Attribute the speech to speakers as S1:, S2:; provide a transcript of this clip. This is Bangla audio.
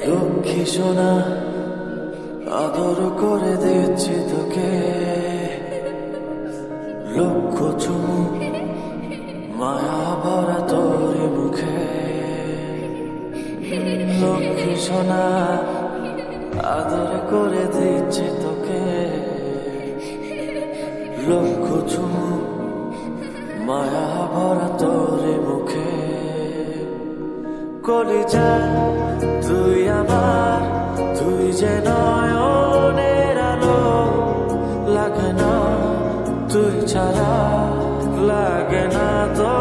S1: লক্ষ্মী সোনা আদর করে দিচ্ছি তোকে, লক্ষ চুমু মায়া ভরা তোর মুখে। লক্ষ্মী সোনা আদর করে দিচ্ছি তোকে, লক্ষ চুমু মায়া ভরা তোর মুখে। কলিজা তুই আমার, তুই যে নয়নের আলো, লাগে না তুই ছাড়া, লাগে না তো